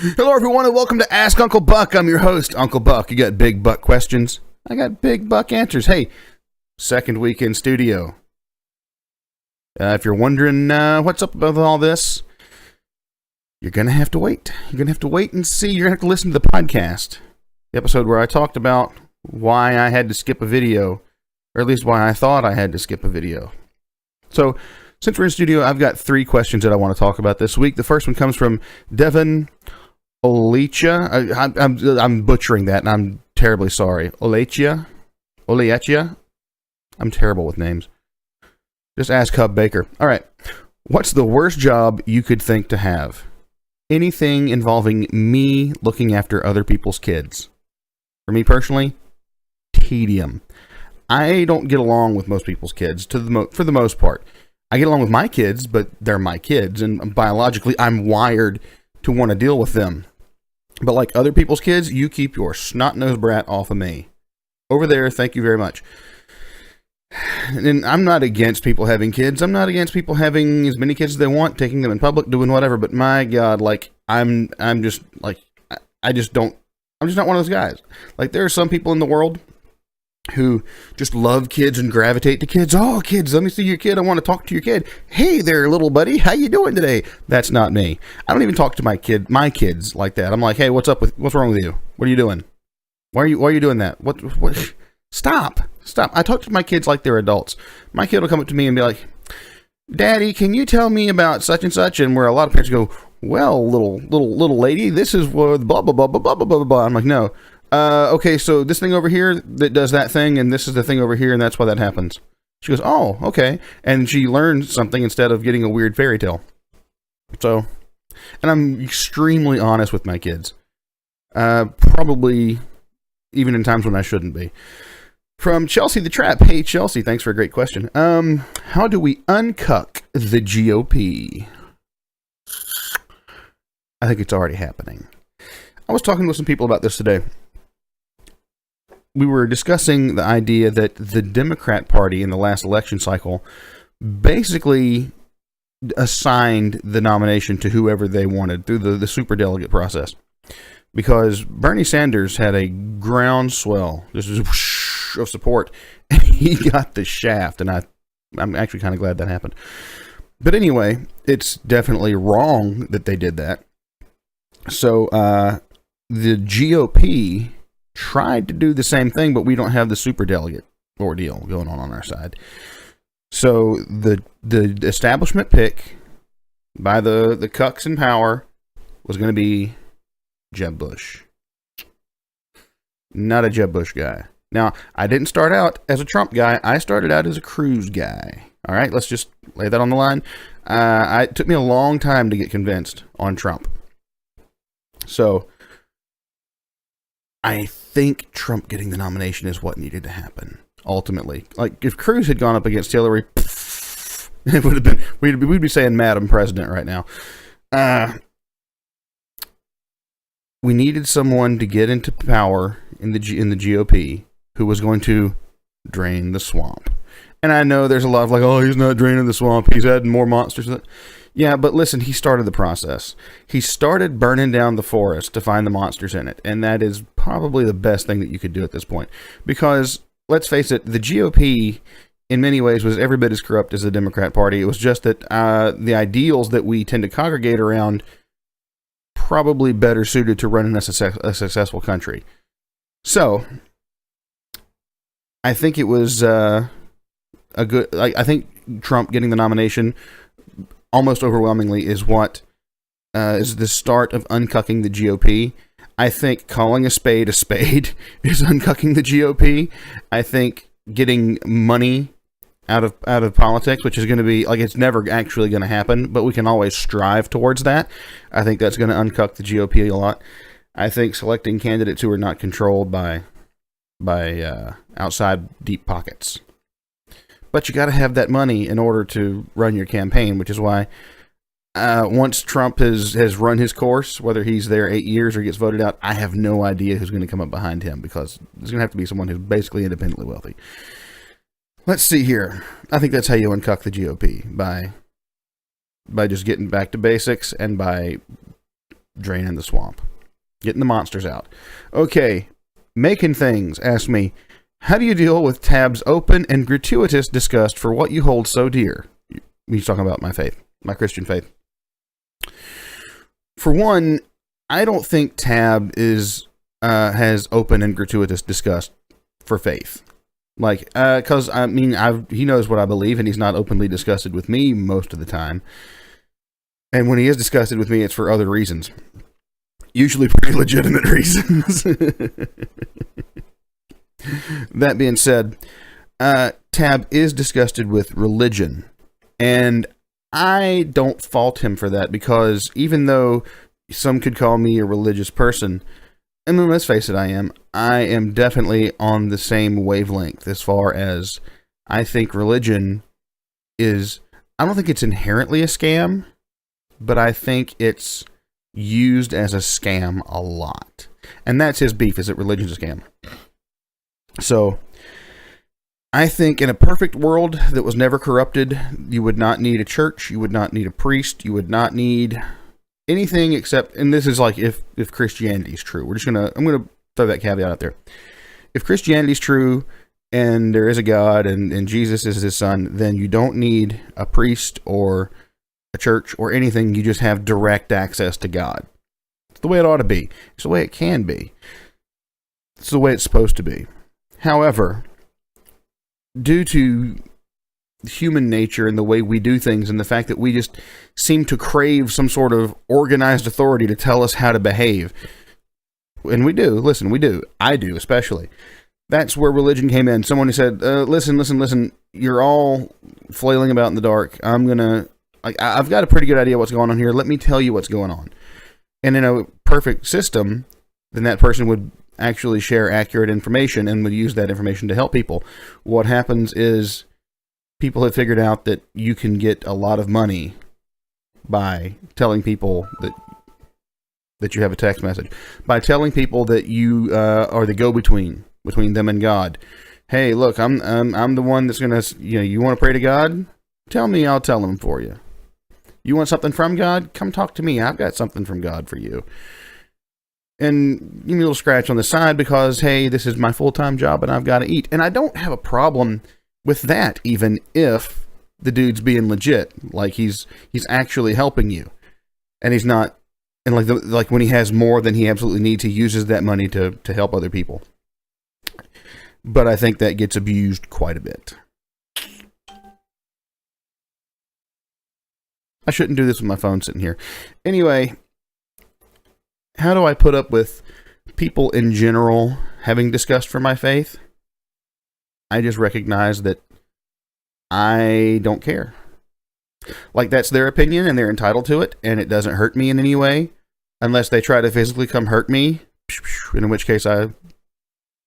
Hello, everyone, and welcome to Ask Uncle Buck. I'm your host, Uncle Buck. You got big buck questions? I got big buck answers. Hey, second week in studio. If you're wondering what's up with all this, you're going to have to wait. You're going to have to wait and see. You're going to have to listen to the podcast, the episode where I talked about why I had to skip a video, or at least why I thought I had to skip a video. So, since we're in studio, I've got 3 questions that I want to talk about this week. The first one comes from Devin Olecha. I'm butchering that, and I'm terribly sorry. Olecha? I'm terrible with names. Just ask Hub Baker. All right. What's the worst job you could think to have? Anything involving me looking after other people's kids. For me personally, tedium. I don't get along with most people's kids for the most part. I get along with my kids, but they're my kids, and biologically, I'm wired to want to deal with them. But like other people's kids, you keep your snot-nosed brat off of me. Over there, thank you very much. And I'm not against people having kids. I'm not against people having as many kids as they want, taking them in public, doing whatever. But my God, like I'm just not one of those guys. Like there are some people in the world who just love kids and gravitate to kids. Oh, kids, let me see your kid. I want to talk to your kid. Hey there, little buddy. How you doing today? That's not me. I don't even talk to my kids like that. I'm like, hey, what's wrong with you? What are you doing? Why are you doing that? What? Stop. I talk to my kids like they're adults. My kid will come up to me and be like, Daddy, can you tell me about such and such? And where a lot of parents go, well, little lady, this is what blah, blah, blah, blah, blah, blah, blah. I'm like, no. Okay, so this thing over here that does that thing, and this is the thing over here, and that's why that happens. She goes, oh, okay. And she learns something instead of getting a weird fairy tale. So, and I'm extremely honest with my kids. Probably even in times when I shouldn't be. From Chelsea the Trap. Hey, Chelsea, thanks for a great question. How do we uncuck the G.O.P? I think it's already happening. I was talking with some people about this today. We were discussing the idea that the Democrat Party in the last election cycle basically assigned the nomination to whoever they wanted through the superdelegate process. Because Bernie Sanders had a groundswell of support, and he got the shaft, and I'm actually kind of glad that happened. But anyway, it's definitely wrong that they did that. So the GOP tried to do the same thing, but we don't have the superdelegate ordeal going on our side. So the establishment pick by the cucks in power was going to be Jeb Bush. Not a Jeb Bush guy. Now, I didn't start out as a Trump guy. I started out as a Cruz guy. All right, let's just lay that on the line. It took me a long time to get convinced on Trump. So, I think Trump getting the nomination is what needed to happen, ultimately. Like, if Cruz had gone up against Hillary, it would have been, we'd be saying Madam President right now. We needed someone to get into power in the GOP who was going to drain the swamp. And I know there's a lot of like, oh, he's not draining the swamp. He's adding more monsters. Yeah, but listen, he started the process. He started burning down the forest to find the monsters in it. And that is probably the best thing that you could do at this point. Because, let's face it, the GOP, in many ways, was every bit as corrupt as the Democrat Party. It was just that the ideals that we tend to congregate around probably better suited to running a successful country. So, I think it was a good. I think Trump getting the nomination almost overwhelmingly is what is the start of uncucking the GOP. I think calling a spade is uncucking the GOP. I think getting money out of politics, which is going to be like it's never actually going to happen, but we can always strive towards that. I think that's going to uncuck the GOP a lot. I think selecting candidates who are not controlled by outside deep pockets. But you got to have that money in order to run your campaign, which is why once Trump has run his course, whether he's there 8 years or gets voted out, I have no idea who's going to come up behind him because there's going to have to be someone who's basically independently wealthy. Let's see here. I think that's how you uncuck the GOP, by just getting back to basics and by draining the swamp, getting the monsters out. Okay, Making Things asked me, how do you deal with Tab's open and gratuitous disgust for what you hold so dear? He's talking about my faith, my Christian faith. For one, I don't think Tab has open and gratuitous disgust for faith. Like, because, I mean, he knows what I believe, and he's not openly disgusted with me most of the time. And when he is disgusted with me, it's for other reasons. Usually pretty legitimate reasons. That being said, Tab is disgusted with religion. And I don't fault him for that, because even though some could call me a religious person, and then let's face it, I am definitely on the same wavelength as far as I think religion is, I don't think it's inherently a scam, but I think it's used as a scam a lot. And that's his beef, is that religion's a scam. So, I think in a perfect world that was never corrupted, you would not need a church, you would not need a priest, you would not need anything except, and this is like if Christianity is true. I'm gonna throw that caveat out there. If Christianity is true and there is a God and Jesus is his son, then you don't need a priest or a church or anything. You just have direct access to God. It's the way it ought to be. It's the way it can be. It's the way it's supposed to be. However, due to human nature and the way we do things and the fact that we just seem to crave some sort of organized authority to tell us how to behave, and we do, listen, we do, I do especially, that's where religion came in. Someone who said, listen, you're all flailing about in the dark. I've got a pretty good idea what's going on here. Let me tell you what's going on. And in a perfect system, then that person would actually share accurate information and would use that information to help people. What happens is people have figured out that you can get a lot of money by telling people that you have a text message, by telling people that you are the go-between between them and God. Hey, look, I'm the one that's gonna, you want to pray to God? Tell me, I'll tell him for you. You want something from God? Come talk to me. I've got something from God for you. And give me a little scratch on the side because, hey, this is my full-time job and I've got to eat. And I don't have a problem with that, even if the dude's being legit, like he's actually helping you, and he's not, and like when he has more than he absolutely needs, he uses that money to help other people. But I think that gets abused quite a bit. I shouldn't do this with my phone sitting here. Anyway, how do I put up with people in general having disgust for my faith? I just recognize that I don't care. Like, that's their opinion and they're entitled to it, and it doesn't hurt me in any way unless they try to physically come hurt me, in which case I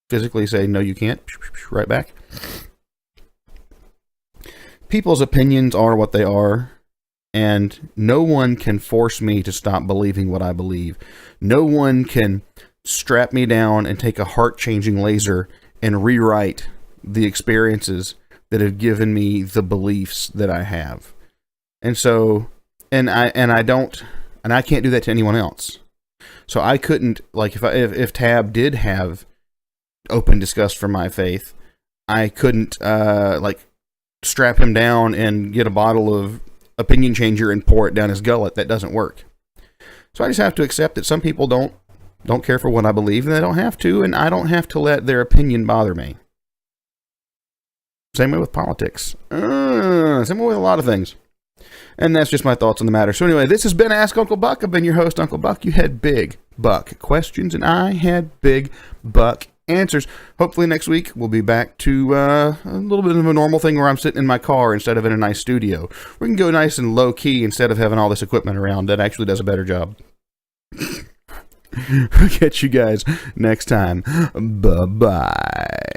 physically say, no, you can't, right back. People's opinions are what they are, and no one can force me to stop believing what I believe. No one can strap me down and take a heart-changing laser and rewrite the experiences that have given me the beliefs that I have. And so, and I can't do that to anyone else. So I couldn't, like, if Tab did have open disgust for my faith, I couldn't, strap him down and get a bottle of opinion changer and pour it down his gullet. That doesn't work. So I just have to accept that some people don't care for what I believe, and they don't have to, and I don't have to let their opinion bother me. Same way with politics. Same way with a lot of things. And that's just my thoughts on the matter. So anyway, this has been Ask Uncle Buck. I've been your host, Uncle Buck. You had big buck questions, and I had big buck answers. Hopefully next week we'll be back to a little bit of a normal thing where I'm sitting in my car instead of in a nice studio. We can go nice and low key instead of having all this equipment around. That actually does a better job. I'll catch you guys next time. Bye-bye.